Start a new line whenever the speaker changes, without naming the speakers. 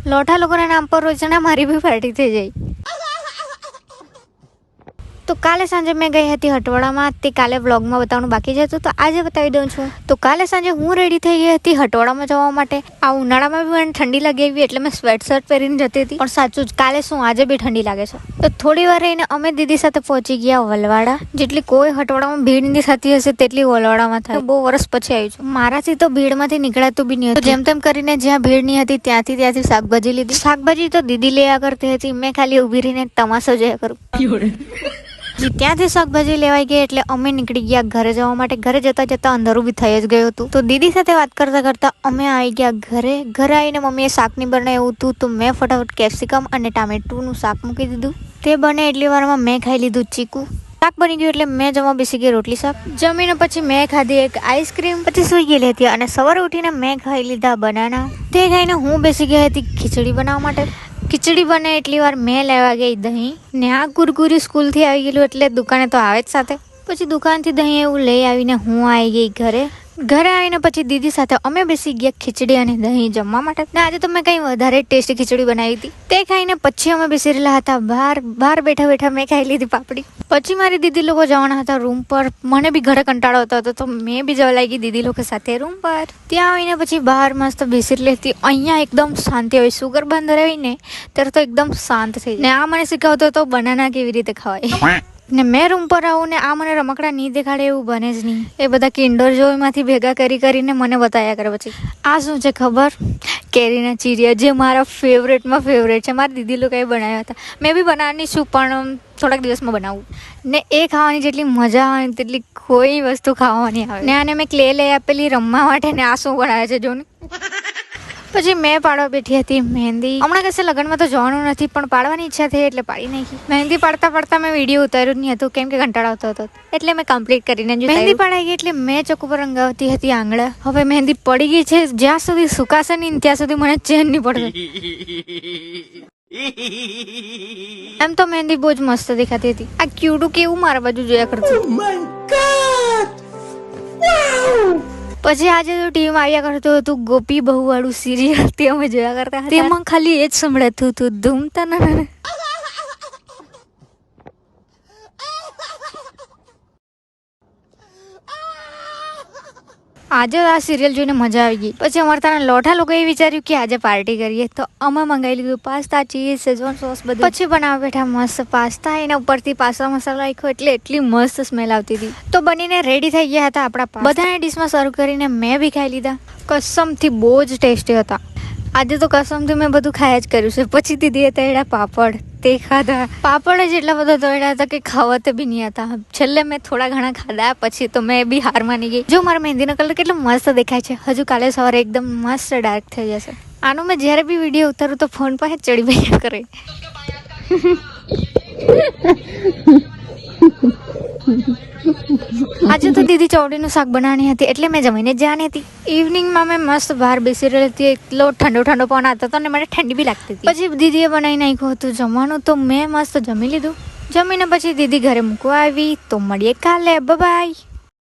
લોઠા લોકોના નામ પર રોજ ના મારી બી પાર્ટી થઈ જાય. તો કાલે સાંજે મેં ગઈ હતી હટવાડામાં. તે કાલે વ્લોગમાં બતાવવાનું બાકી જ હતું, તો આજે બતાવી દઉં છું. તો કાલે સાંજે હું રેડી થઈ ગઈ હતી હટવાડામાં જવા માટે. આ ઉનાળામાં બી મને ઠંડી લાગી એવી એટલે મેં સ્વેટ શર્ટ પહેરીને જતી હતી. પણ સાચું જ, કાલે શું આજે બી ઠંડી લાગે છે. તો થોડી વાર રહીને અમે દીદી સાથે પહોંચી ગયા વલવાડા. જેટલી કોઈ હટવાડામાં ભીડ નથી થતી હશે તેટલી વલવાડામાં થાય. બહુ વર્ષ પછી આવી છું. મારાથી તો ભીડમાંથી નીકળાતું બી નહીં હતું. જેમ તેમ કરીને જ્યાં ભીડ નહીં હતી ત્યાંથી શાકભાજી લીધી. શાકભાજી તો દીદી લેવા કરતી હતી, મેં ખાલી ઊભી રહીને તમાશો જોયા કરું. ત્યાંથી શાકભાજી લેવાઈ ગઈ એટલે અમે નીકળી ગયા ઘરે જવા માટે. ઘરે જતા જતા અંધારું બી થઈ જ ગયું હતું. તો દીદી સાથે વાત કરતા કરતા અમે આવી ગયા ઘરે. ઘરે આવીને મમ્મીએ શાક નહીં બનાવ્યું હતું, તો મેં ફટાફટ કેપ્સિકમ અને ટામેટુનું શાક મૂકી દીધું. તે બને એટલી વારમાં મેં ખાઈ લીધું ચીકુ. શાક બની ગયું એટલે મેં જમવા બેસી ગઈ રોટલી શાક. જમીને પછી મેં ખાધી એક આઈસ્ક્રીમ. પછી સુઈ ગયેલી હતી અને સવારે ઉઠીને મેં ખાઈ લીધા બનાના. તે ખાઈને હું બેસી ગઈ હતી ખીચડી બનાવવા માટે. ખીચડી બને એટલી વાર મેં લેવા ગઈ દહીં. ને આ કુરકુરી સ્કૂલથી આવી ગયેલું એટલે દુકાને તો આવે જ સાથે. પછી દુકાનથી દહીં એવું લઈ આવીને હું આવી ગઈ ઘરે. ઘરે આવીને પછી દીદી સાથે અમે બેસી ગયા ખીચડી અને દહીં જમવા માટે. ને આજે તો મેં કંઈ વધારે ટેસ્ટી ખીચડી બનાવી હતી. તે ખાઈને પછી અમે બેસી રહેલા હતા બહાર બેઠા બેઠા મેં ખાઈ લીધી પાપડી. પછી મારી દીદી લોકો જવાના હતા રૂમ પર. મને બી ઘરે કંટાળો આવતો હતો તો મેં બી જવા લાગી દીદી લોકો સાથે રૂમ પર. ત્યાં આવીને પછી બહાર મસ્ત બેસી રહેતી. અહીંયા એકદમ શાંતિ હોય. સુગર બંધ રહીને ત્યારે તો એકદમ શાંત થઈ જાય. ને આ મને શીખવતો હતો બનાના કેવી રીતે ખવાય. ને મેં રૂમ પર આવું ને આ મને રમકડા નહીં દેખાડે એવું બને જ નહીં. એ બધા કિન્ડર જોયમાંથી ભેગા કરીને મને બતાવ્યા કરે. પછી આ શું છે ખબર? કેરીના ચીરિયા, જે મારા ફેવરેટમાં ફેવરેટ છે. મારી દીદી લોકોએ બનાવ્યા હતા. મેં બી બનાવવાની છું પણ થોડાક દિવસમાં બનાવું. ને એ ખાવાની જેટલી મજા આવે તેટલી કોઈ વસ્તુ ખાવાની આવે. ને આને મેં ક્લે લઈ આપેલી રમવા માટે ને આ શું બનાવે છે જો ને. પછી મેં પાડવા બેઠી હતી મહેંદી. હમણાં કશે લગ્નમાં તો જવાનું નથી પણ પાડવાની ઈચ્છા થઈ એટલે પાડી નાખી. મહેંદી પાડતા મેં વિડીયો ઉતાર્યો નહીં હતું કેમ કે કંટાળો આવતો હતો એટલે મેં કમ્પ્લીટ કરીને મહેંદી પડાઈ ગઈ એટલે મેં ચોક ઉપર રંગાવતી હતી આંગળા. હવે મહેંદી પડી ગઈ છે. જ્યાં સુધી સુકાશે નહીં ત્યાં સુધી મને ચેન નહીં પડશે. એમ તો મહેંદી બહુ જ મસ્ત દેખાતી હતી. આ ક્યુડું કેવું મારા બાજુ જોયા કરતું. પછી આજે તો ટીવીમાં આવ્યા કરતું હતું ગોપી બહુ વાળું સિરિયલ. તે અમે જોયા કરતા હતા. તેમાં ખાલી એ જ સંભળાતું હતું ધૂમતા ના. આજે આ સિરિયલ જોઈને મજા આવી ગઈ. પછી અમારા ત્યાંના લોઠા લોકોએ વિચાર્યું કે આજે પાર્ટી કરીએ તો અમે મંગાવી લીધું પાસ્તા, ચીઝ, શેઝવાન સોસ બધું. પછી બનાવવા બેઠા મસ્ત પાસ્તા. એના ઉપરથી પાસ્તા મસાલો નાખ્યો એટલે એટલી મસ્ત સ્મેલ આવતી હતી. તો બનીને રેડી થઈ ગયા હતા આપણા પાસ્તા. બધાને ડીશમાં સર્વ કરીને મેં બી ખાઈ લીધા. કસમથી બહુ જ ટેસ્ટી હતા. આજે તો કસમથી મેં બધું ખાયા જ કર્યું છે. પછી દીદીએ તળ્યા પાપડ, તે ખાધા. પાપડ જ એટલા બધા તળ્યા હતા કે ખાવાતે બી નહીં હતા. છેલ્લે મેં થોડા ઘણા ખાધા પછી તો મેં બી હાર માની ગઈ. જો મારા મહેંદીનો કલર કેટલો મસ્ત દેખાય છે. હજુ કાલે સવારે એકદમ મસ્ત ડાર્ક થઈ જશે. આનું મેં જ્યારે બી વિડીયો ઉતારું તો ફોન પાસે ચડી ભાઈ કરે. આજે તો દીદી ચોડીનું શાક બનાવવાની હતી એટલે મેં જમીને જ જવાની હતી. ઇવનિંગમાં મેં મસ્ત બહાર બેસી રહી હતી. એટલો ઠંડો પણ આવતો હતો અને મને ઠંડી બી લાગતી હતી. પછી દીદીએ બનાવી નાખ્યું હતું જમવાનું તો મેં મસ્ત જમી લીધું. જમીને પછી દીદી ઘરે મૂકવા આવી. તો મળીએ કાલે. બાય.